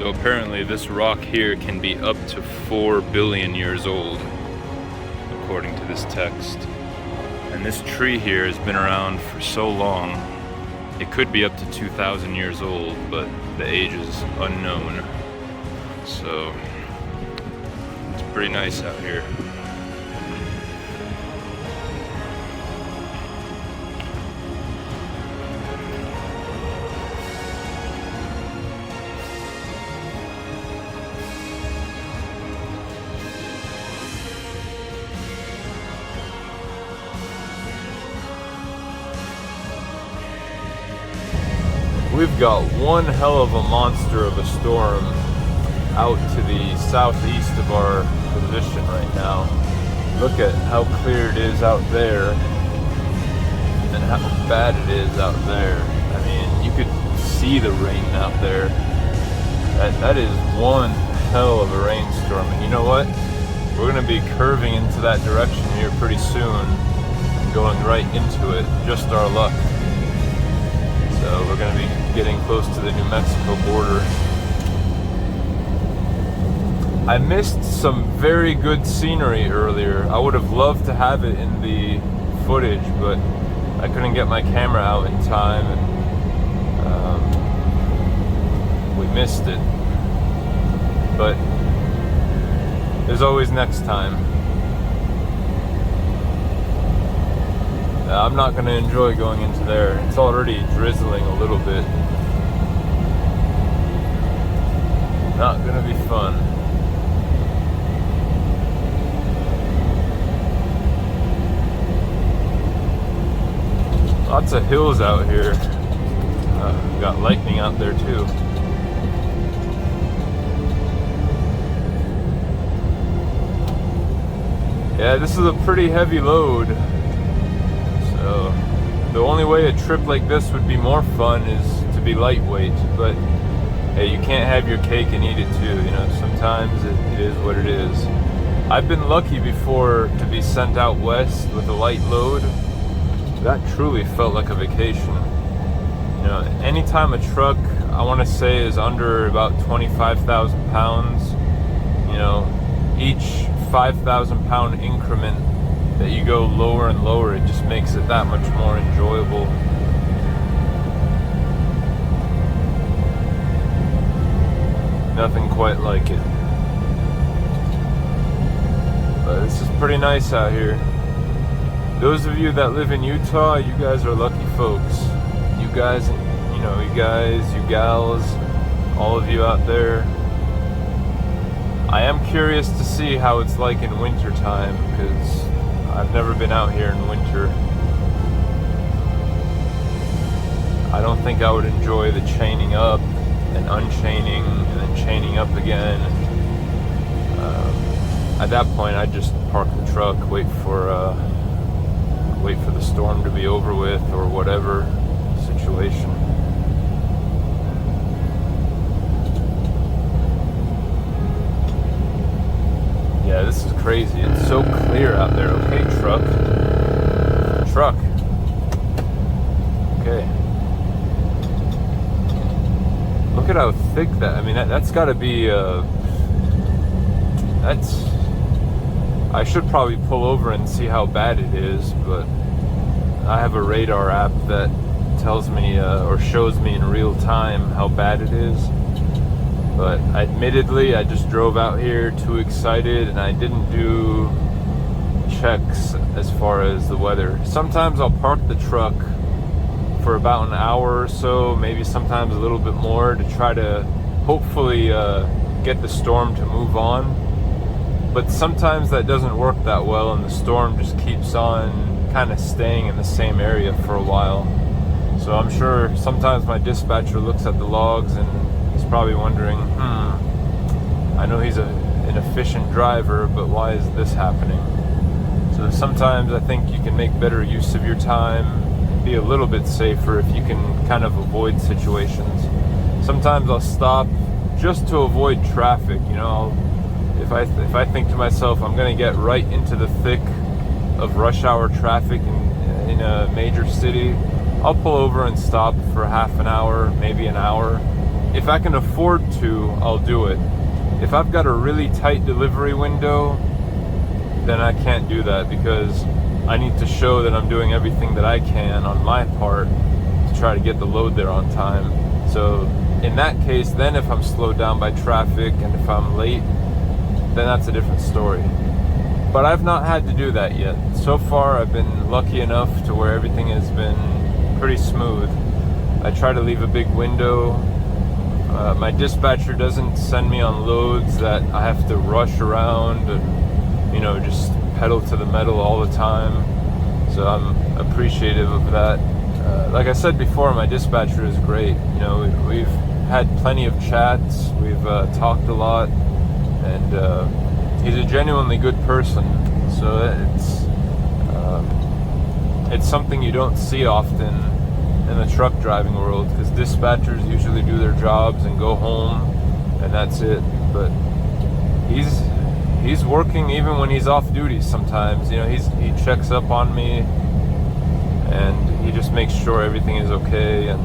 So apparently this rock here can be up to 4 billion years old, according to this text. And this tree here has been around for so long, it could be up to 2,000 years old, but the age is unknown. So it's pretty nice out here. We've got one hell of a monster of a storm out to the southeast of our position right now. Look at how clear it is out there and how bad it is out there. I mean, you could see the rain out there. That is one hell of a rainstorm. And you know what? We're going to be curving into that direction here pretty soon and going right into it. Just our luck. So we're going to be getting close to the New Mexico border. I missed some very good scenery earlier. I would have loved to have it in the footage, but I couldn't get my camera out in time, and we missed it. But there's always next time. I'm not going to enjoy going into there. It's already drizzling a little bit. Not going to be fun. Lots of hills out here. Got lightning out there too. Yeah, this is a pretty heavy load. So the only way a trip like this would be more fun is to be lightweight, but hey, you can't have your cake and eat it too, you know. Sometimes it is what it is. I've been lucky before to be sent out west with a light load. That truly felt like a vacation. You know, anytime a truck, I want to say, is under about 25,000 pounds, you know, each 5,000 pound increment that you go lower and lower, it just makes it that much more enjoyable. Nothing quite like it. But this is pretty nice out here. Those of you that live in Utah, you guys are lucky folks. You guys, you guys, you gals, all of you out there. I am curious to see how it's like in wintertime, because I've never been out here in winter. I don't think I would enjoy the chaining up and unchaining and then chaining up again. At that point, I'd just park the truck, wait for the storm to be over with, or whatever situation. Yeah, this is crazy. It's so clear out there. Okay, truck. Okay. Look at how thick that. I mean, that's got to be. I should probably pull over and see how bad it is, but I have a radar app that tells me or shows me in real time how bad it is. But admittedly, I just drove out here too excited, and I didn't do checks as far as the weather. Sometimes I'll park the truck for about an hour or so, maybe sometimes a little bit more, to try to hopefully get the storm to move on. But sometimes that doesn't work that well, and the storm just keeps on kind of staying in the same area for a while. So I'm sure sometimes my dispatcher looks at the logs and he's probably wondering, I know he's an efficient driver, but why is this happening? So sometimes I think you can make better use of your time, be a little bit safer if you can kind of avoid situations. Sometimes I'll stop just to avoid traffic, you know. If I think to myself, I'm going to get right into the thick of rush hour traffic in a major city, I'll pull over and stop for half an hour, maybe an hour, if I can afford to, I'll do it. If I've got a really tight delivery window, then I can't do that, because I need to show that I'm doing everything that I can on my part to try to get the load there on time. So in that case, then if I'm slowed down by traffic and if I'm late, then that's a different story. But I've not had to do that yet. So far, I've been lucky enough to where everything has been pretty smooth. I try to leave a big window. My dispatcher doesn't send me on loads that I have to rush around and, you know, just pedal to the metal all the time. So I'm appreciative of that. Like I said before, my dispatcher is great. You know, we've had plenty of chats. We've talked a lot, and he's a genuinely good person. So it's something you don't see often in the truck driving world, because dispatchers usually do their jobs and go home, and that's it. But he's working even when he's off duty sometimes. You know, he checks up on me, and he just makes sure everything is okay. And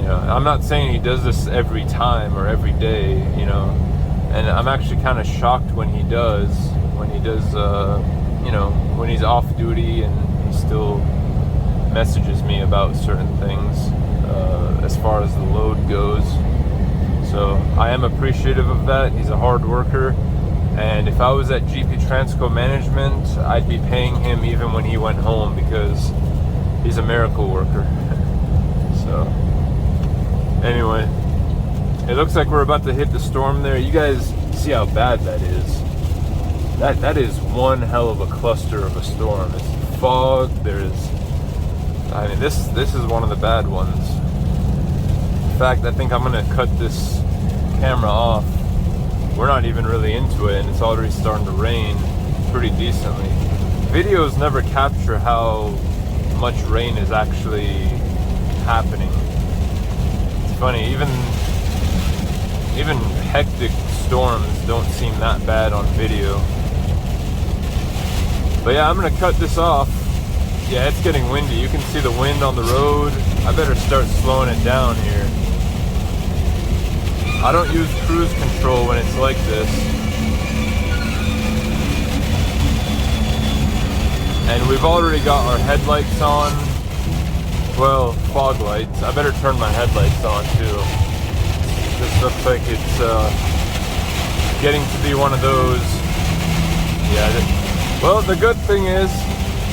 you know, I'm not saying he does this every time or every day, you know, and I'm actually kind of shocked when he does you know, when he's off duty and he still messages me about certain things as far as the load goes. So I am appreciative of that. He's a hard worker, and if I was at GP Transco Management, I'd be paying him even when he went home, because he's a miracle worker. So anyway, it looks like we're about to hit the storm there. You guys see how bad that is. That is one hell of a cluster of a storm. It's fog. I mean, this is one of the bad ones. In fact, I think I'm gonna cut this camera off. We're not even really into it, and it's already starting to rain pretty decently. Videos never capture how much rain is actually happening. It's funny, even hectic storms don't seem that bad on video. But yeah, I'm gonna cut this off. Yeah, it's getting windy. You can see the wind on the road. I better start slowing it down here. I don't use cruise control when it's like this. And we've already got our headlights on. Well, fog lights. I better turn my headlights on too. This looks like it's getting to be one of those. Yeah. Well, the good thing is,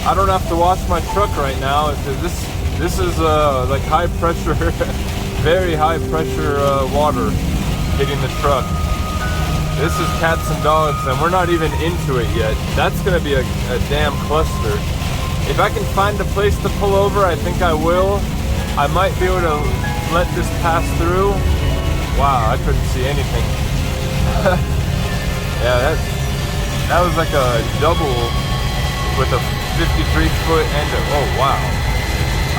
I don't have to wash my truck right now. This is like high pressure, very high pressure water hitting the truck. This is cats and dogs, and we're not even into it yet. That's gonna be a damn cluster. If I can find a place to pull over, I think I will. I might be able to let this pass through. Wow, I couldn't see anything. Yeah, that was like a double with a 53-foot and oh wow.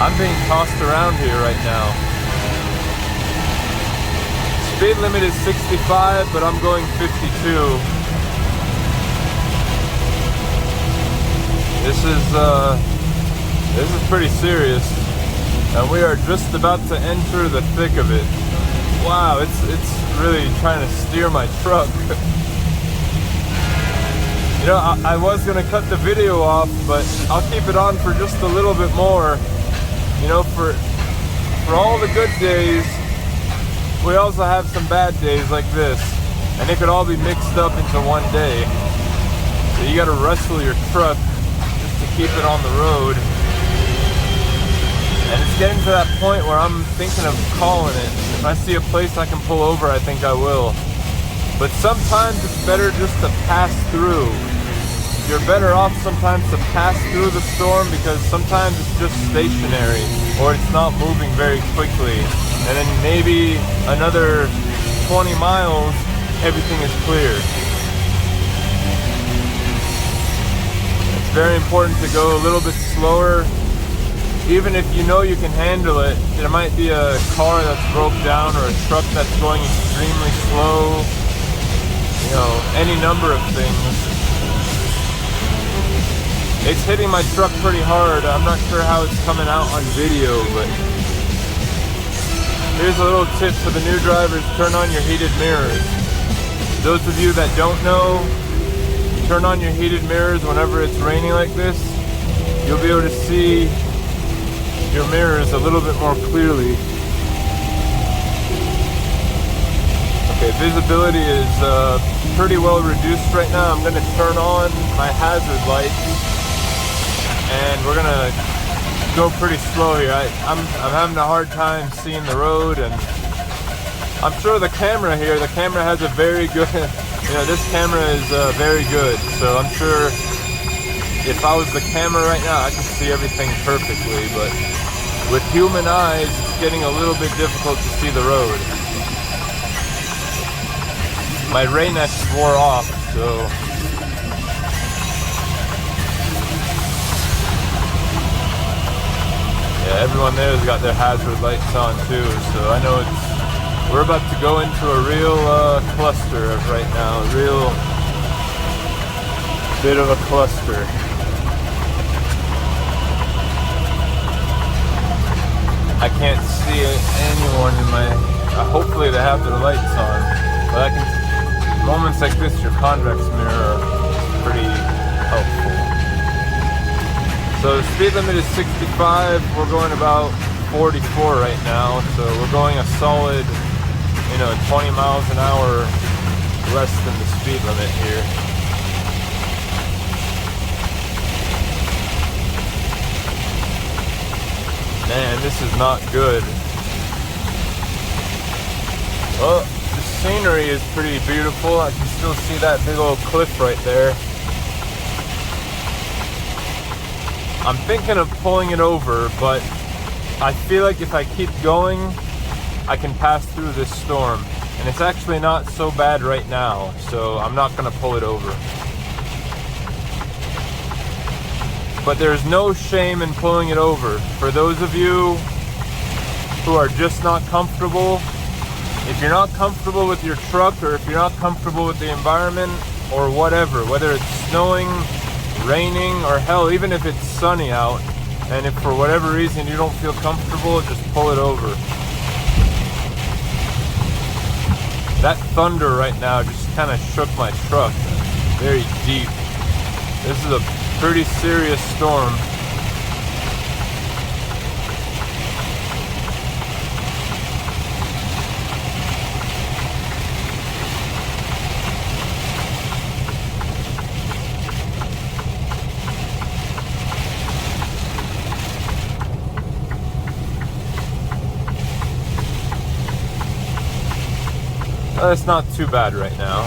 I'm being tossed around here right now. Speed limit is 65, but I'm going 52. This is pretty serious. And we are just about to enter the thick of it. Wow, it's really trying to steer my truck. You know, I was gonna cut the video off, but I'll keep it on for just a little bit more. You know, for all the good days, we also have some bad days like this, and it could all be mixed up into one day. So you gotta wrestle your truck just to keep it on the road. And it's getting to that point where I'm thinking of calling it. If I see a place I can pull over, I think I will. But sometimes it's better just to pass through. You're better off sometimes to pass through the storm, because sometimes it's just stationary or it's not moving very quickly. And then maybe another 20 miles, everything is clear. It's very important to go a little bit slower. Even if you know you can handle it, there might be a car that's broke down or a truck that's going extremely slow. You know, any number of things. It's hitting my truck pretty hard. I'm not sure how it's coming out on video, but Here's a little tip for the new drivers: turn on your heated mirrors. Those of you that don't know, turn on your heated mirrors whenever it's raining like this. You'll be able to see your mirrors a little bit more clearly. Okay, visibility is pretty well reduced right now. I'm going to turn on my hazard lights, and we're going to go pretty slow here. I'm having a hard time seeing the road, and I'm sure the camera has a very good, this camera is very good. So I'm sure if I was the camera right now, I could see everything perfectly, but with human eyes, it's getting a little bit difficult to see the road. My Rain-X wore off, so yeah, everyone there has got their hazard lights on too, so I know we're about to go into a real cluster right now, a real bit of a cluster. I can't see anyone in my, hopefully they have their lights on, but I can. Moments like this, your convex mirror is pretty helpful. So the speed limit is 65. We're going about 44 right now. So we're going a solid, 20 miles an hour less than the speed limit here. Man, this is not good. Well, the scenery is pretty beautiful. I can still see that big old cliff right there. I'm thinking of pulling it over, but I feel like if I keep going, I can pass through this storm. And it's actually not so bad right now, so I'm not going to pull it over. But there's no shame in pulling it over. For those of you who are just not comfortable, if you're not comfortable with your truck, or if you're not comfortable with the environment, or whatever, whether it's snowing, raining, or hell, even if it's sunny out, and if for whatever reason you don't feel comfortable, just pull it over. That thunder right now just kind of shook my truck very deep. This is a pretty serious storm. It's not too bad right now.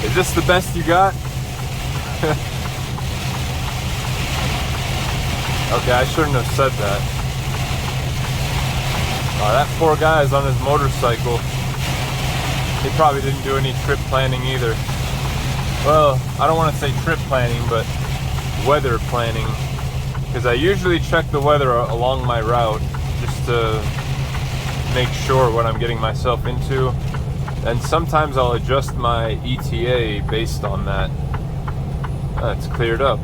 Is this the best you got? Okay, I shouldn't have said that. Oh, that poor guy is on his motorcycle. He probably didn't do any trip planning either. Well, I don't want to say trip planning, but weather planning. Because I usually check the weather along my route just to make sure what I'm getting myself into, and sometimes I'll adjust my ETA based on that. It's cleared up.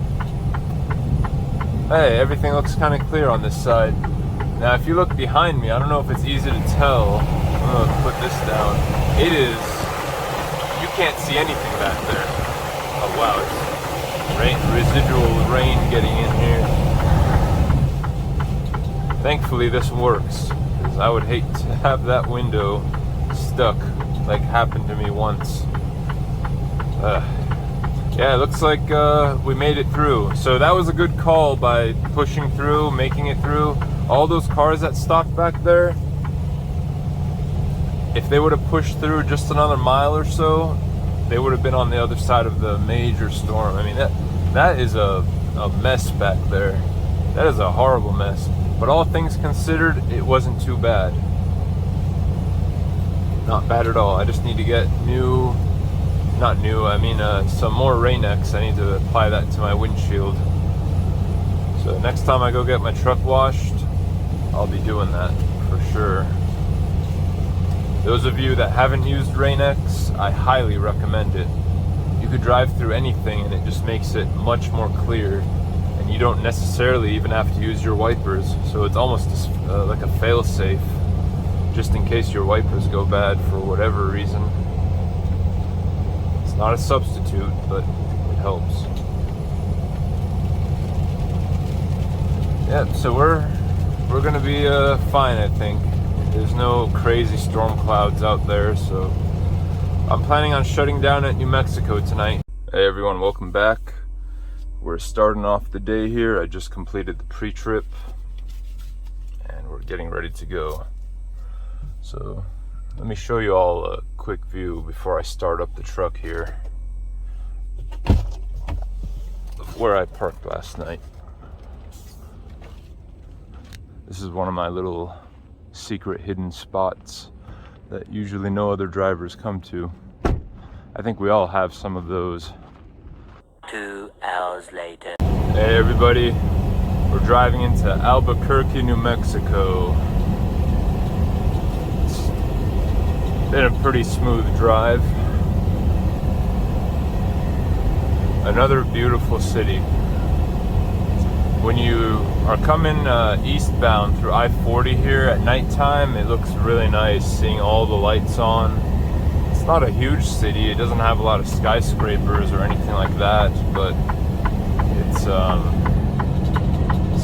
Hey, everything looks kind of clear on this side. Now if you look behind me, I don't know if it's easy to tell. I'm gonna put this down. It is, you can't see anything back there. Oh wow, it's residual rain getting in here. Thankfully this works. I would hate to have that window stuck like happened to me once. Yeah, it looks like we made it through. So that was a good call by pushing through, making it through. All those cars that stopped back there, if they would have pushed through just another mile or so, they would have been on the other side of the major storm. I mean, that is a mess back there. That is a horrible mess. But all things considered, it wasn't too bad. Not bad at all. I just need to get some more Rain-X. I need to apply that to my windshield. So next time I go get my truck washed, I'll be doing that for sure. Those of you that haven't used Rain-X, I highly recommend it. You could drive through anything and it just makes it much more clear. And you don't necessarily even have to use your wipers, so it's almost like a fail-safe, just in case your wipers go bad for whatever reason. It's not a substitute, but it helps. Yeah, so we're gonna be fine, I think. There's no crazy storm clouds out there, so I'm planning on shutting down at New Mexico tonight. Hey everyone, welcome back. We're starting off the day here. I just completed the pre-trip and we're getting ready to go. So let me show you all a quick view before I start up the truck here of where I parked last night. This is one of my little secret hidden spots that usually no other drivers come to. I think we all have some of those. 2 hours later. Hey everybody, we're driving into Albuquerque, New Mexico. It's been a pretty smooth drive. Another beautiful city. When you are coming eastbound through I-40 here at nighttime, it looks really nice seeing all the lights on. It's not a huge city, it doesn't have a lot of skyscrapers or anything like that, but it's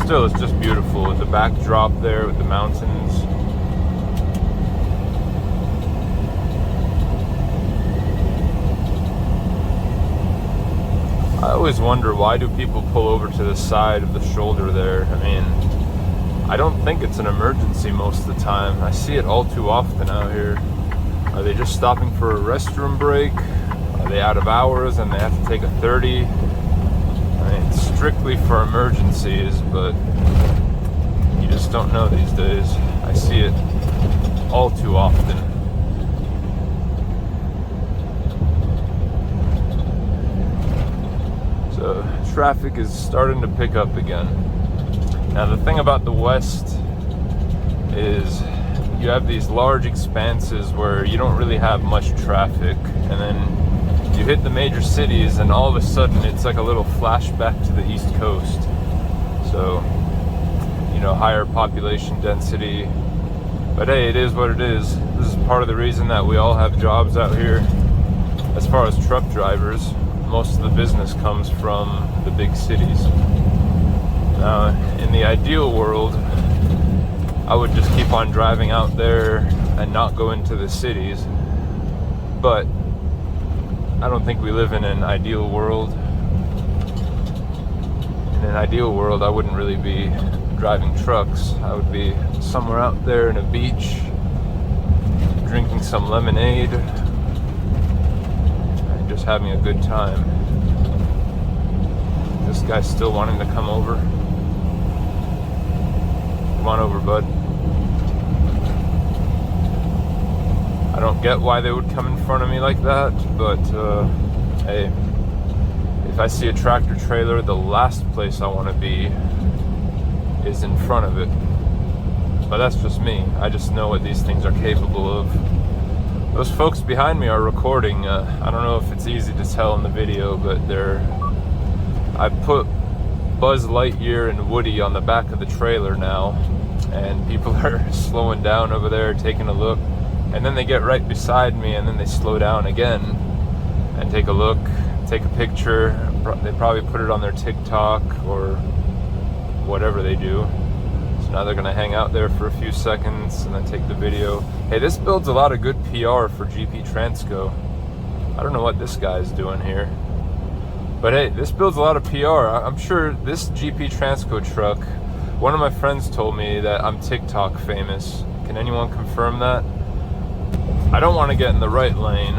still, it's just beautiful with the backdrop there with the mountains. I always wonder, why do people pull over to the side of the shoulder there? I mean, I don't think it's an emergency most of the time. I see it all too often out here. Are they just stopping for a restroom break? Are they out of hours and they have to take a 30? I mean, it's strictly for emergencies, but you just don't know these days. I see it all too often. So traffic is starting to pick up again. Now the thing about the West is you have these large expanses where you don't really have much traffic, and then you hit the major cities and all of a sudden it's like a little flashback to the East Coast. So, you know, higher population density. But hey, it is what it is. This is part of the reason that we all have jobs out here. As far as truck drivers, most of the business comes from the big cities. Now, in the ideal world, I would just keep on driving out there and not go into the cities. But I don't think we live in an ideal world. In an ideal world, I wouldn't really be driving trucks. I would be somewhere out there in a beach, drinking some lemonade, just having a good time. This guy's still wanting to come over. Come on over, bud. I don't get why they would come in front of me like that, but hey, if I see a tractor trailer, the last place I want to be is in front of it. But that's just me. I just know what these things are capable of. Those folks behind me are recording. I don't know if it's easy to tell in the video, but I put Buzz Lightyear and Woody on the back of the trailer now, and people are slowing down over there, taking a look, and then they get right beside me, and then they slow down again and take a look, take a picture. They probably put it on their TikTok or whatever they do. So now they're gonna hang out there for a few seconds and then take the video. Hey, this builds a lot of good PR for GP Transco. I don't know what this guy's doing here, but hey, this builds a lot of PR. I'm sure this GP Transco truck, one of my friends told me that I'm TikTok famous. Can anyone confirm that? I don't want to get in the right lane.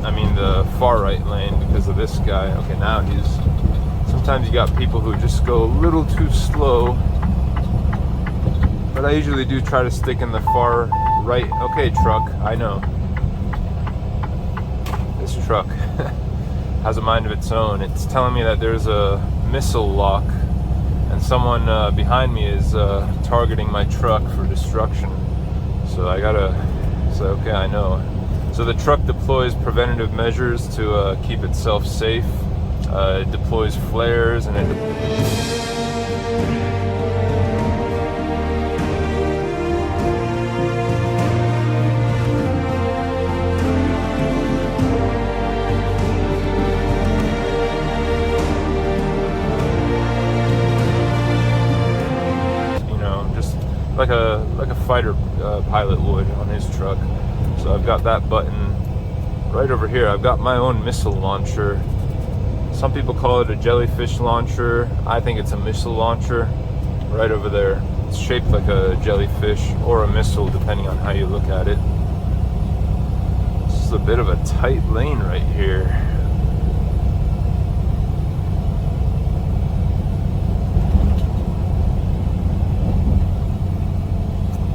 I mean the far right lane because of this guy. Okay, now sometimes you got people who just go a little too slow. But I usually do try to stick in the far right. Okay, truck, I know. This truck has a mind of its own. It's telling me that there's a missile lock and someone behind me is targeting my truck for destruction. So I gotta say, okay, I know. So the truck deploys preventative measures to keep itself safe. It deploys flares and just like a fighter pilot would on his truck. So I've got that button right over here. I've got my own missile launcher. Some people call it a jellyfish launcher. I think it's a missile launcher. Right over there. It's shaped like a jellyfish or a missile, depending on how you look at it. This is a bit of a tight lane right here.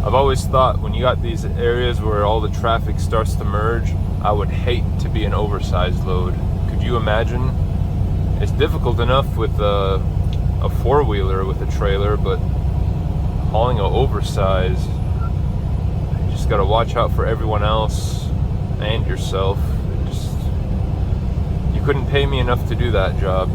I've always thought when you got these areas where all the traffic starts to merge, I would hate to be an oversized load. Could you imagine? It's difficult enough with a four-wheeler with a trailer, but hauling an oversized, you just gotta watch out for everyone else and yourself. You couldn't pay me enough to do that job.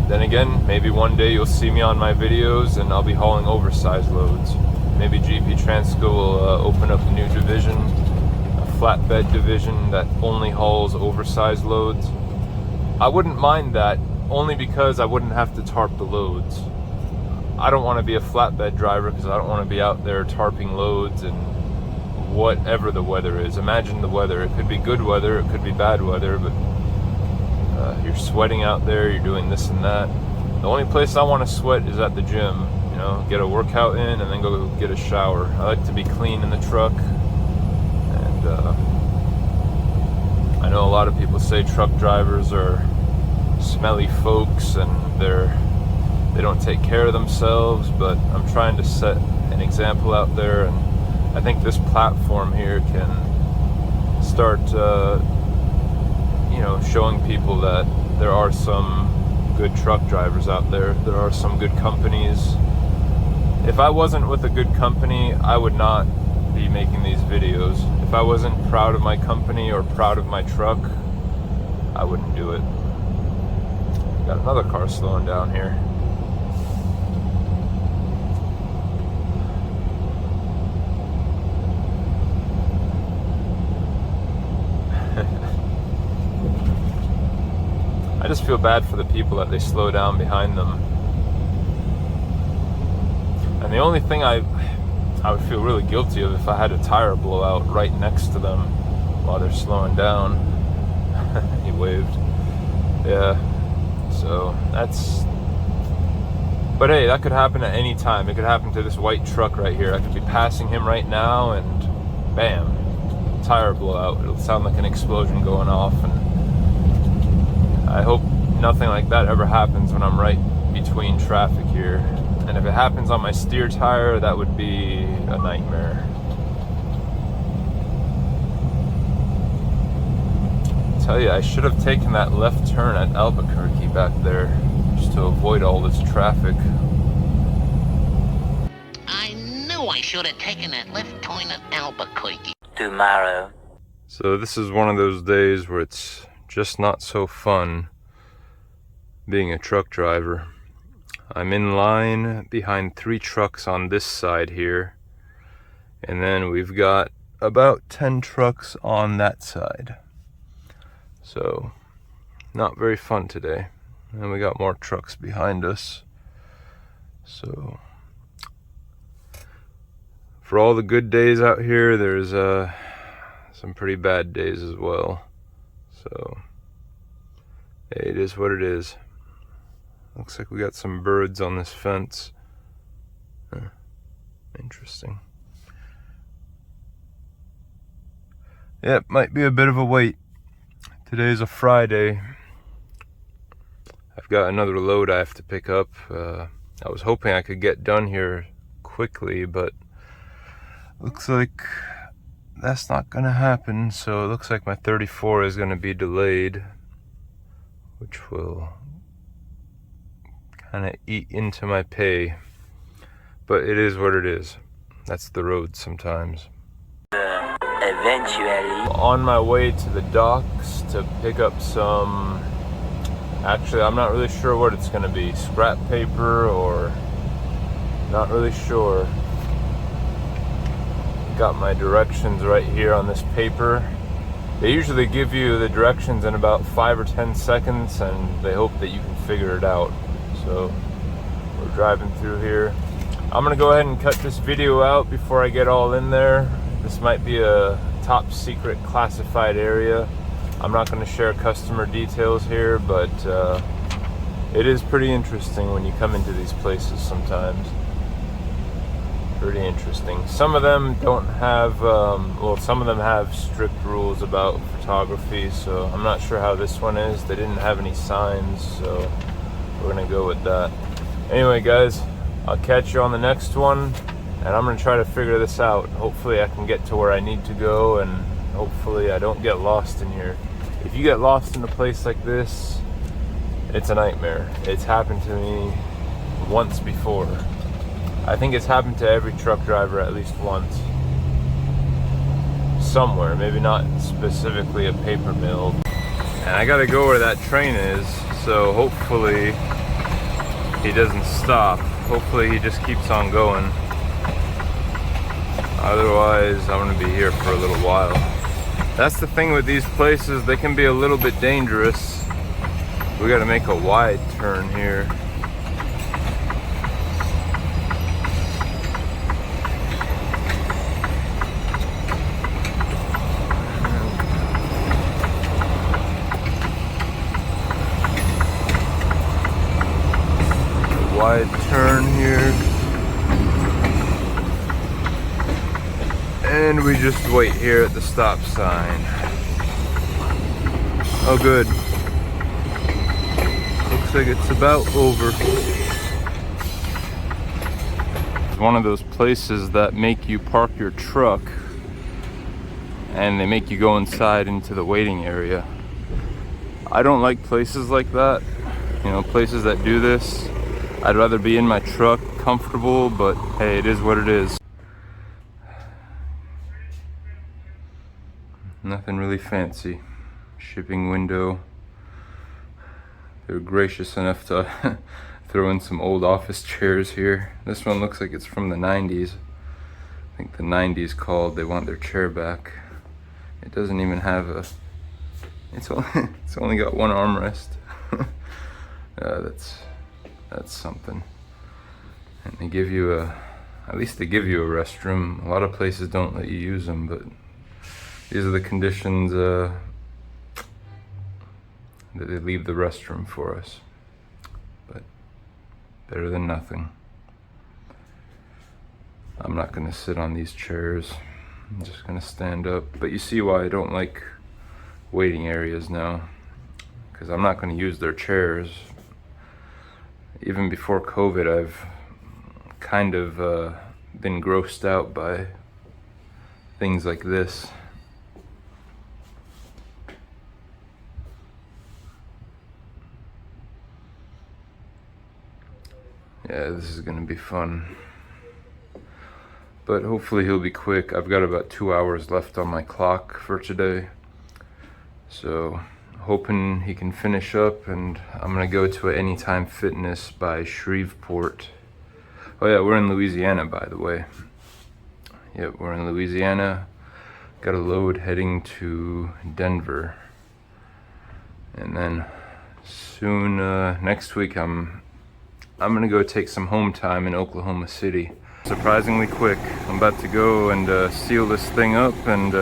Then again, maybe one day you'll see me on my videos and I'll be hauling oversized loads. Maybe GP Transco will open up a new division, a flatbed division that only hauls oversized loads. I wouldn't mind that, only because I wouldn't have to tarp the loads. I don't want to be a flatbed driver because I don't want to be out there tarping loads and whatever the weather is. Imagine the weather. It could be good weather, it could be bad weather, but you're sweating out there, you're doing this and that. The only place I want to sweat is at the gym. Get a workout in and then go get a shower. I like to be clean in the truck. And I know a lot of people say truck drivers are smelly folks and they don't take care of themselves, but I'm trying to set an example out there, and I think this platform here can start showing people that there are some good truck drivers out there. There are some good companies. If I wasn't with a good company, I would not be making these videos. If I wasn't proud of my company or proud of my truck, I wouldn't do it. Got another car slowing down here. I just feel bad for the people that they slow down behind them. And the only thing I would feel really guilty of if I had a tire blowout right next to them while they're slowing down. He waved. Yeah. So that's... But hey, that could happen at any time. It could happen to this white truck right here. I could be passing him right now and bam, tire blowout. It'll sound like an explosion going off, and I hope nothing like that ever happens when I'm right between traffic here. And if it happens on my steer tire, that would be a nightmare. I tell you, I should have taken that left turn at Albuquerque back there just to avoid all this traffic. I knew I should have taken that left turn at Albuquerque. Tomorrow. So this is one of those days where it's just not so fun being a truck driver. I'm in line behind 3 trucks on this side here, and then we've got about 10 trucks on that side. So not very fun today. And we got more trucks behind us. So for all the good days out here, there's some pretty bad days as well. So hey, it is what it is. Looks like we got some birds on this fence. Interesting. Yep, might be a bit of a wait. Today's a Friday. I've got another load I have to pick up. I was hoping I could get done here quickly, but looks like that's not gonna happen. So it looks like my 34 is gonna be delayed, which will kind of eat into my pay, but it is what it is. That's the road sometimes. Eventually. On my way to the docks to pick up some, actually I'm not really sure what it's going to be, scrap paper or not really sure. Got my directions right here on this paper. They usually give you the directions in about 5 or 10 seconds and they hope that you can figure it out. So we're driving through here. I'm gonna go ahead and cut this video out before I get all in there. This might be a top secret classified area. I'm not gonna share customer details here, but it is pretty interesting when you come into these places sometimes. Pretty interesting. Some of them don't have, well, some of them have strict rules about photography, so I'm not sure how this one is. They didn't have any signs, so we're gonna go with that. Anyway, guys, I'll catch you on the next one, and I'm gonna try to figure this out. Hopefully I can get to where I need to go, and hopefully I don't get lost in here. If you get lost in a place like this, it's a nightmare. It's happened to me once before. I think it's happened to every truck driver at least once. Somewhere, maybe not specifically a paper mill. And I gotta go where that train is, so hopefully he doesn't stop. Hopefully he just keeps on going. Otherwise, I'm gonna be here for a little while. That's the thing with these places, they can be a little bit dangerous. We gotta make a wide turn here. Wide turn here, and we just wait here at the stop sign. Oh good, looks like it's about over. It's one of those places that make you park your truck and they make you go inside into the waiting area. I don't like places like that, you know, places that do this. I'd rather be in my truck, comfortable, but hey, it is what it is. Nothing really fancy. Shipping window. They're gracious enough to throw in some old office chairs here. This one looks like it's from the 90s. I think the 90s called, they want their chair back. It doesn't even have a, it's only got one armrest. That's something. And they give you at least they give you a restroom. A lot of places don't let you use them, but these are the conditions that they leave the restroom for us. But better than nothing. I'm not gonna sit on these chairs. I'm just gonna stand up. But you see why I don't like waiting areas now, because I'm not gonna use their chairs. Even before COVID, I've kind of been grossed out by things like this. Yeah, this is gonna be fun. But hopefully he'll be quick. I've got about 2 hours left on my clock for today. So hoping he can finish up, and I'm gonna go to Anytime Fitness by Shreveport. Oh yeah, we're in Louisiana, by the way. Yep, we're in Louisiana. Got a load heading to Denver. And then soon, next week, I'm gonna go take some home time in Oklahoma City. Surprisingly quick. I'm about to go and seal this thing up, and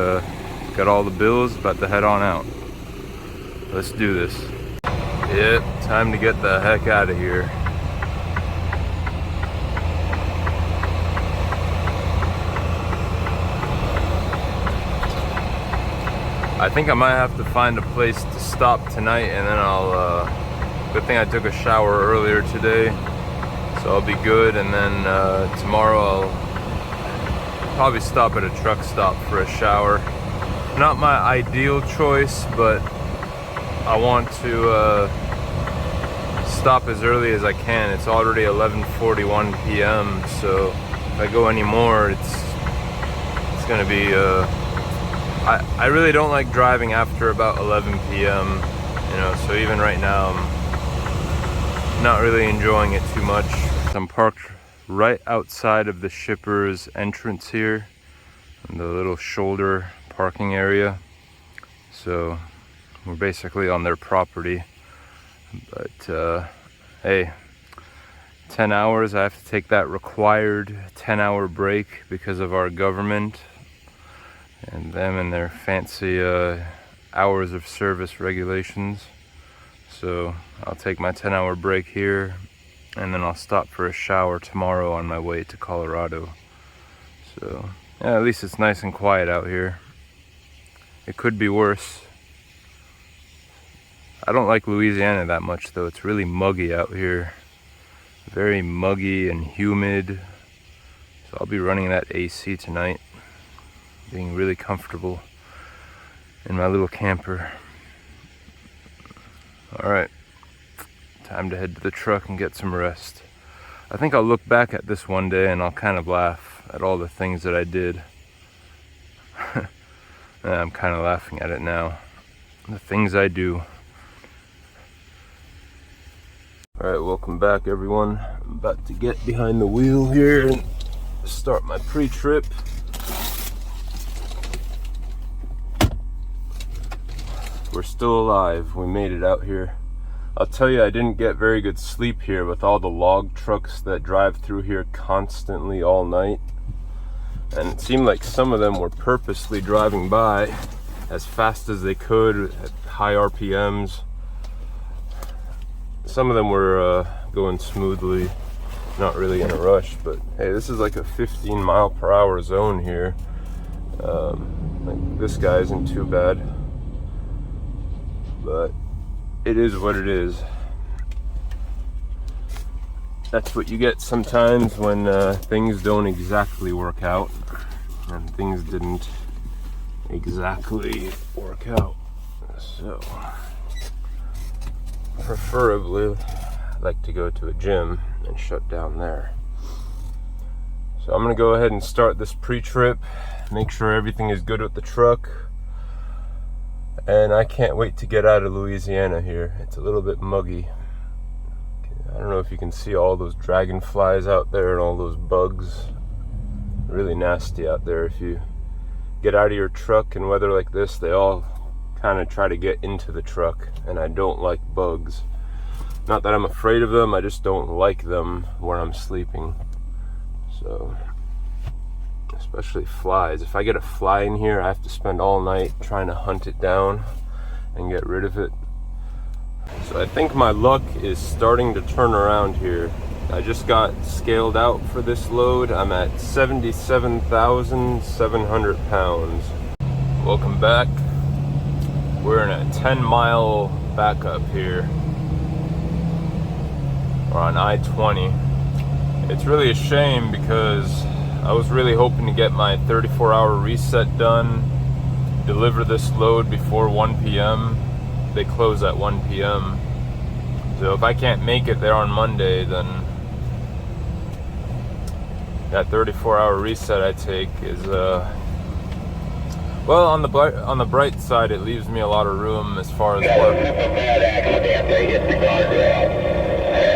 got all the bills, about to head on out. Let's do this. Yep, time to get the heck out of here. I think I might have to find a place to stop tonight, and then I'll, good thing I took a shower earlier today, so I'll be good. And then tomorrow I'll probably stop at a truck stop for a shower. Not my ideal choice, but I want to stop as early as I can. It's already 11:41 p.m. so if I go any more, it's gonna be I really don't like driving after about 11 p.m. You know, so even right now I'm not really enjoying it too much. I'm parked right outside of the shipper's entrance here in the little shoulder parking area. So we're basically on their property. But hey, 10 hours, I have to take that required 10-hour break because of our government and them and their fancy hours of service regulations. So I'll take my 10-hour break here, and then I'll stop for a shower tomorrow on my way to Colorado. So yeah, at least it's nice and quiet out here. It could be worse. I don't like Louisiana that much though. It's really muggy out here. Very muggy and humid. So I'll be running that AC tonight, being really comfortable in my little camper. Alright, time to head to the truck and get some rest. I think I'll look back at this one day and I'll kind of laugh at all the things that I did. I'm kind of laughing at it now. The things I do. Alright, welcome back everyone. I'm about to get behind the wheel here and start my pre-trip. We're still alive. We made it out here. I'll tell you, I didn't get very good sleep here with all the log trucks that drive through here constantly all night. And it seemed like some of them were purposely driving by as fast as they could at high RPMs. Some of them were going smoothly, not really in a rush, but hey, this is like a 15 mile per hour zone here. Like this guy isn't too bad, but it is what it is. That's what you get sometimes when things don't exactly work out, and things didn't exactly work out. So preferably I'd like to go to a gym and shut down there. So I'm gonna go ahead and start this pre-trip, make sure everything is good with the truck, and I can't wait to get out of Louisiana here. It's a little bit muggy. I don't know if you can see all those dragonflies out there and all those bugs. Really nasty out there. If you get out of your truck in weather like this, they all kind of try to get into the truck, and I don't like bugs. Not that I'm afraid of them, I just don't like them where I'm sleeping. So, especially flies. If I get a fly in here, I have to spend all night trying to hunt it down and get rid of it. So I think my luck is starting to turn around here. I just got scaled out for this load. I'm at 77,700 pounds. Welcome back. We're in a 10-mile backup here. We're on I-20. It's really a shame because I was really hoping to get my 34-hour reset done, deliver this load before 1 p.m. They close at 1 p.m. So if I can't make it there on Monday, then that 34-hour reset I take is well, on the bright side, it leaves me a lot of room as far as work. A bad accident. They hit the guardrail.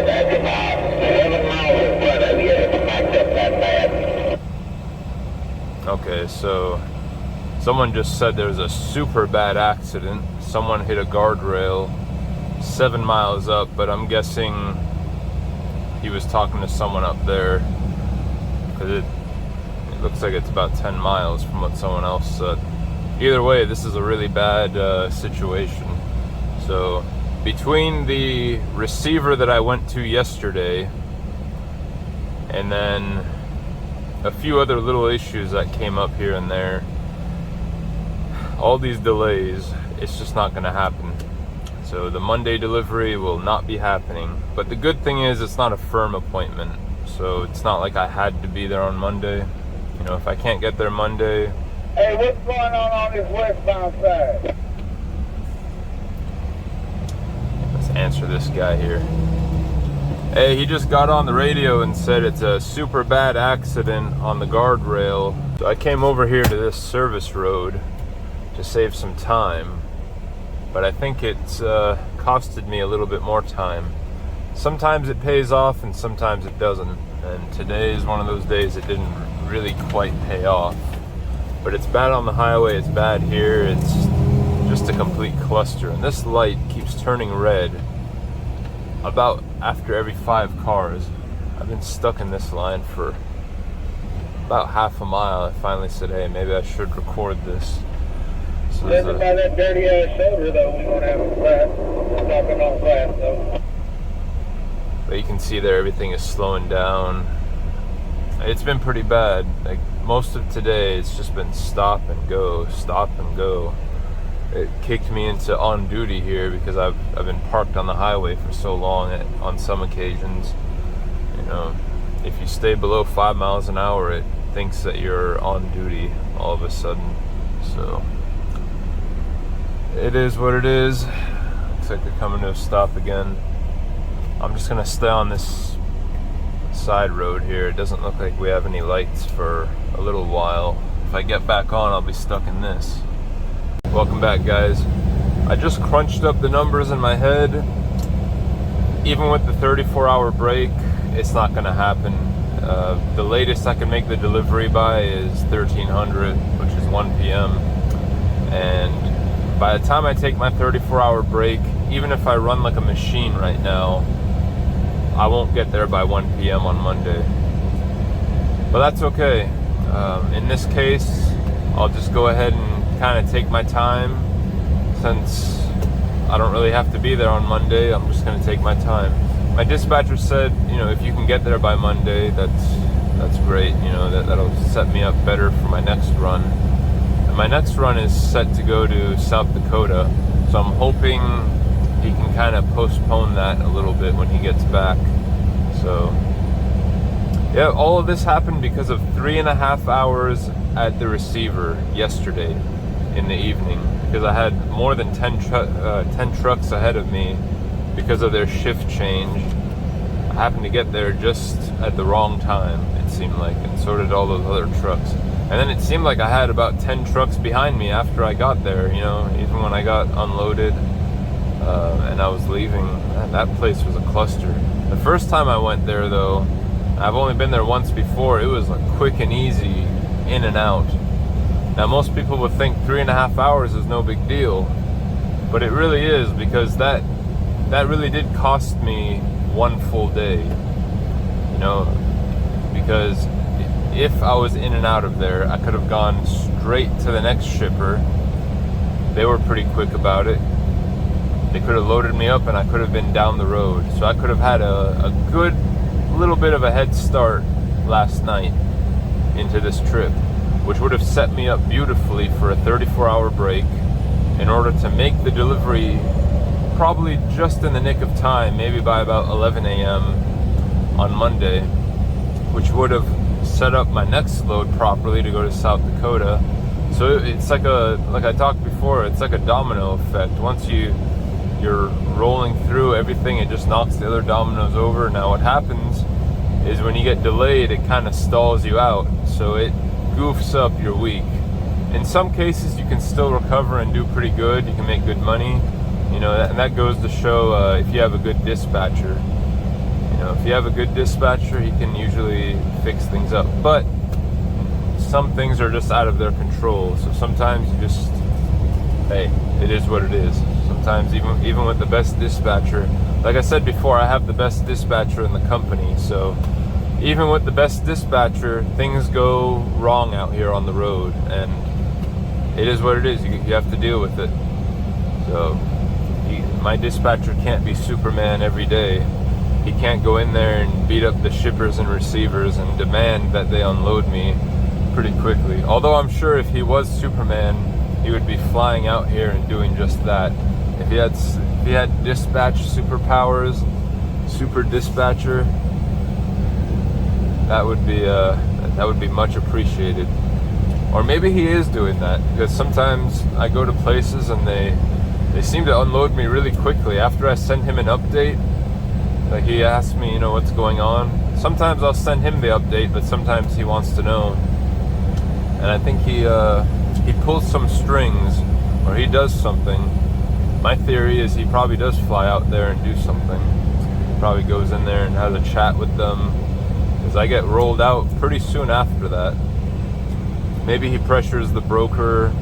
That's about 11 miles in front of you. It's backed up that bad. Okay, so someone just said there's a super bad accident. Someone hit a guardrail 7 miles up, but I'm guessing he was talking to someone up there, because it looks like it's about 10 miles from what someone else said. Either way, this is a really bad situation. So between the receiver that I went to yesterday and then a few other little issues that came up here and there, all these delays, it's just not going to happen. So the Monday delivery will not be happening. But the good thing is it's not a firm appointment, so it's not like I had to be there on Monday. You know, if I can't get there Monday. Hey, what's going on this westbound side? Let's answer this guy here. Hey, he just got on the radio and said it's a super bad accident on the guardrail. So I came over here to this service road to save some time, but I think it's costed me a little bit more time. Sometimes it pays off and sometimes it doesn't, and today is one of those days it didn't really quite pay off. But it's bad on the highway, it's bad here, it's just a complete cluster. And this light keeps turning red about after every 5 cars. I've been stuck in this line for about half a mile. I finally said, hey, maybe I should record this. So Judging by that dirty ass shoulder, though, we're gonna have a flat. Stopping on flat, though. But you can see there everything is slowing down. It's been pretty bad. Like most of today, it's just been stop and go, stop and go. It kicked me into on duty here because I've been parked on the highway for so long on some occasions. You know, if you stay below 5 miles an hour, it thinks that you're on duty all of a sudden. So it is what it is. Looks like they're coming to a stop again. I'm just gonna stay on this side road here. It doesn't look like we have any lights for a little while. If I get back on, I'll be stuck in this. Welcome back, guys. I just crunched up the numbers in my head. Even with the 34-hour break, it's not gonna happen. The latest I can make the delivery by is 1300, which is 1 p.m. And by the time I take my 34-hour break, even if I run like a machine right now, I won't get there by 1 p.m. on Monday. But that's okay. In this case, I'll just go ahead and kind of take my time. Since I don't really have to be there on Monday, I'm just going to take my time. My dispatcher said, you know, if you can get there by Monday, that's great. You know, that'll set me up better for my next run. And my next run is set to go to South Dakota, so I'm hoping he can kind of postpone that a little bit when he gets back. So yeah, all of this happened because of 3.5 hours at the receiver yesterday in the evening, because I had more than 10 trucks ahead of me because of their shift change. I happened to get there just at the wrong time, it seemed like, and so did all those other trucks. And then it seemed like I had about 10 trucks behind me after I got there, you know, even when I got unloaded. And I was leaving, that place was a cluster. The first time I went there, though, I've only been there once before, it was like quick and easy, in and out. Now most people would think 3.5 hours is no big deal, but it really is, because that really did cost me 1 full day. You know, because if I was in and out of there, I could have gone straight to the next shipper. They were pretty quick about it. They could have loaded me up and I could have been down the road. So I could have had a good little bit of a head start last night into this trip, which would have set me up beautifully for a 34-hour break in order to make the delivery probably just in the nick of time, maybe by about 11 a.m. on Monday, which would have set up my next load properly to go to South Dakota. So it's like I talked before, it's like a domino effect. Once you're rolling through everything, it just knocks the other dominoes over. Now what happens is when you get delayed, it kind of stalls you out, so it goofs up your week. In some cases you can still recover and do pretty good, you can make good money, you know, and that goes to show if you have a good dispatcher. You know, if you have a good dispatcher, he can usually fix things up, but some things are just out of their control. So sometimes you just, hey, it is what it is. Sometimes even with the best dispatcher, like I said before, I have the best dispatcher in the company, so even with the best dispatcher, things go wrong out here on the road, and it is what it is. You have to deal with it. So my dispatcher can't be Superman every day. He can't go in there and beat up the shippers and receivers and demand that they unload me pretty quickly. Although I'm sure if he was Superman, he would be flying out here and doing just that. If he had dispatch superpowers, super dispatcher, that would be much appreciated. Or maybe he is doing that, because sometimes I go to places and they seem to unload me really quickly after I send him an update. Like, he asks me, you know, what's going on. Sometimes I'll send him the update, but sometimes he wants to know. And I think he pulls some strings or he does something, my theory is he probably does fly out there and do something. He probably goes in there and has a chat with them, because I get rolled out pretty soon after that. Maybe he pressures the broker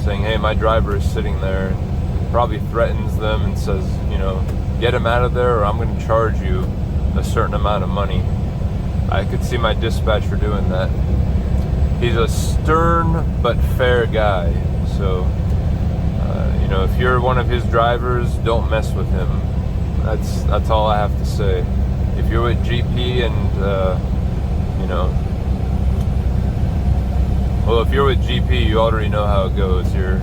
saying, hey, my driver is sitting there. Probably threatens them and says, you know, get him out of there or I'm going to charge you a certain amount of money. I could see my dispatcher doing that. He's a stern but fair guy. So, you know, if you're one of his drivers, don't mess with him. That's all I have to say. If you're with GP and, you know, well, if you're with GP, you already know how it goes. You're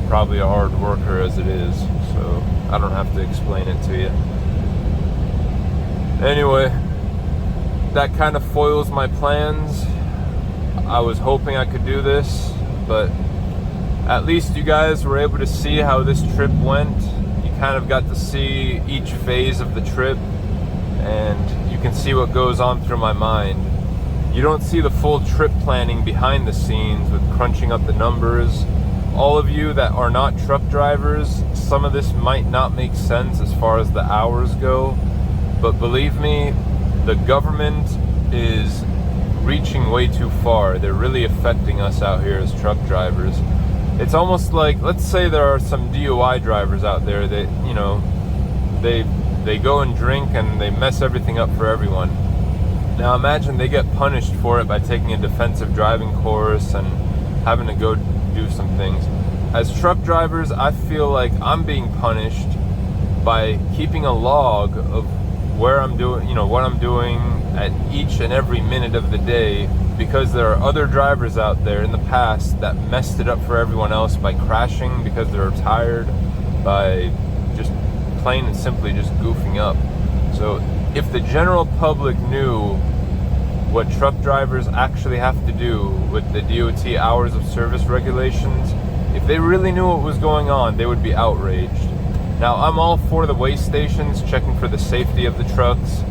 probably a hard worker as it is, so I don't have to explain it to you. Anyway, that kind of foils my plans. I was hoping I could do this, but at least you guys were able to see how this trip went. You kind of got to see each phase of the trip, and you can see what goes on through my mind. You don't see the full trip planning behind the scenes with crunching up the numbers. All of you that are not truck drivers, some of this might not make sense as far as the hours go, but believe me, the government is reaching way too far. They're really affecting us out here as truck drivers. It's almost like, let's say there are some DUI drivers out there that, you know, they go and drink and they mess everything up for everyone. Now imagine they get punished for it by taking a defensive driving course and having to go do some things. As truck drivers, I feel like I'm being punished by keeping a log of where I'm doing, you know, what I'm doing at each and every minute of the day, because there are other drivers out there in the past that messed it up for everyone else by crashing because they're tired, by just plain and simply just goofing up. So if the general public knew what truck drivers actually have to do with the DOT hours of service regulations, if they really knew what was going on, they would be outraged. Now, I'm all for the weigh stations, checking for the safety of the trucks,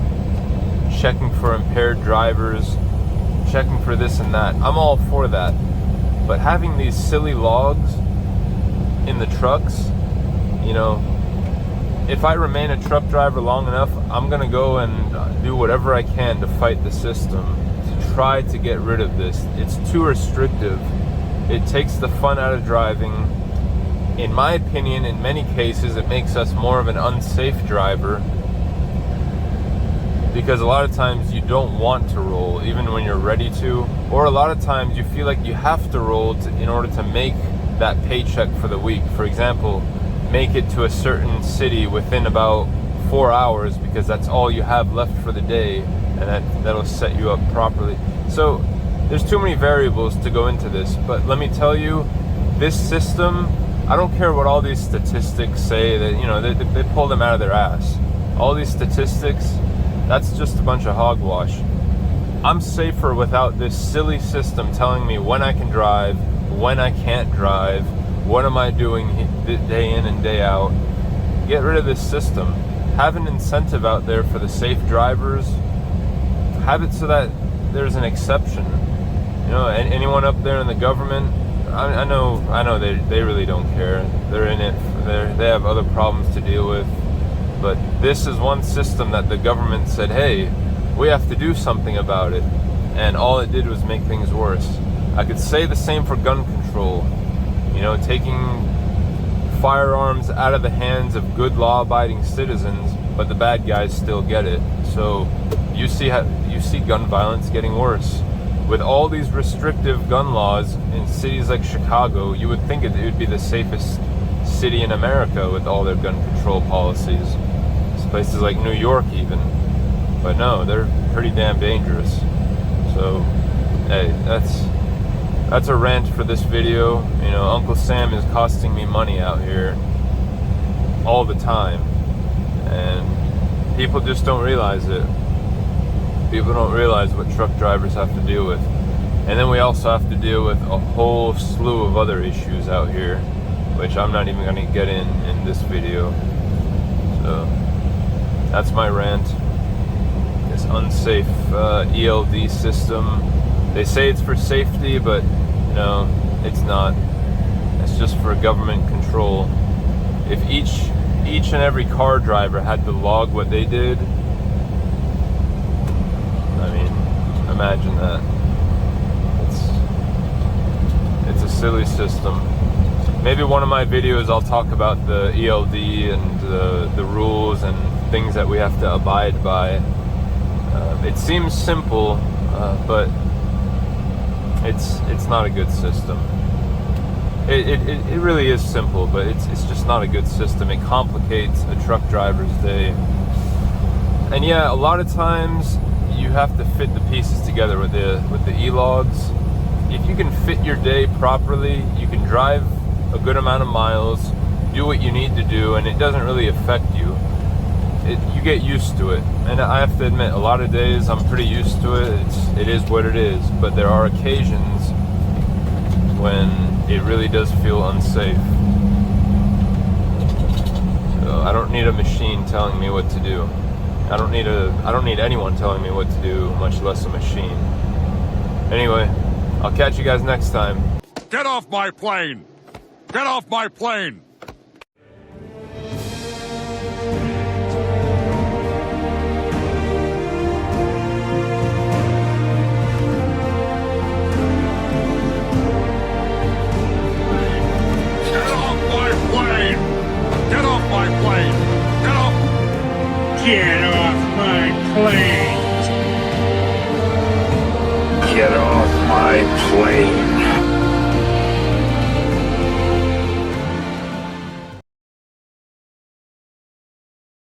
checking for impaired drivers, checking for this and that. I'm all for that. But having these silly logs in the trucks, you know, if I remain a truck driver long enough, I'm going to go and do whatever I can to fight the system, to try to get rid of this. It's too restrictive. It takes the fun out of driving. In my opinion, in many cases, it makes us more of an unsafe driver, because a lot of times you don't want to roll, even when you're ready to, or a lot of times you feel like you have to roll in order to make that paycheck for the week. For example, make it to a certain city within about 4 hours, because that's all you have left for the day, and that'll set you up properly. So there's too many variables to go into this, but let me tell you, this system, I don't care what all these statistics say, that, you know, they pull them out of their ass. All these statistics, that's just a bunch of hogwash. I'm safer without this silly system telling me when I can drive, when I can't drive, what am I doing day in and day out. Get rid of this system. Have an incentive out there for the safe drivers. Have it so that there's an exception. You know, anyone up there in the government, I know they really don't care. They're in it. They have other problems to deal with. But this is one system that the government said, hey, we have to do something about it. And all it did was make things worse. I could say the same for gun control. You know, taking firearms out of the hands of good law-abiding citizens, but the bad guys still get it. So you see gun violence getting worse. With all these restrictive gun laws in cities like Chicago, you would think it would be the safest city in America with all their gun control policies. It's places like New York even. But no, they're pretty damn dangerous. So, hey, that's a rant for this video. You know, Uncle Sam is costing me money out here all the time. And people just don't realize it. People don't realize what truck drivers have to deal with. And then we also have to deal with a whole slew of other issues out here, which I'm not even going to get in this video. So that's my rant. This unsafe ELD system. They say it's for safety, but you know, It's not. It's just for government control. If each and every car driver had to log what they did, I mean, imagine that. It's a silly system. Maybe one of my videos I'll talk about the ELD and the rules and things that we have to abide by. It seems simple, but it's not a good system. It really is simple, but it's just not a good system. It complicates a truck driver's day. And yeah, a lot of times you have to fit the pieces together with the e-logs. If you can fit your day properly, you can drive a good amount of miles, do what you need to do, and it doesn't really affect you. You get used to it. And I have to admit, a lot of days I'm pretty used to it. It is what it is. But there are occasions when it really does feel unsafe. So I don't need a machine telling me what to do. I don't need anyone telling me what to do, much less a machine. Anyway, I'll catch you guys next time. Get off my plane! Get off my plane! Get off my plane! Get off my plane! Get off! Get off my plane! Get off my plane!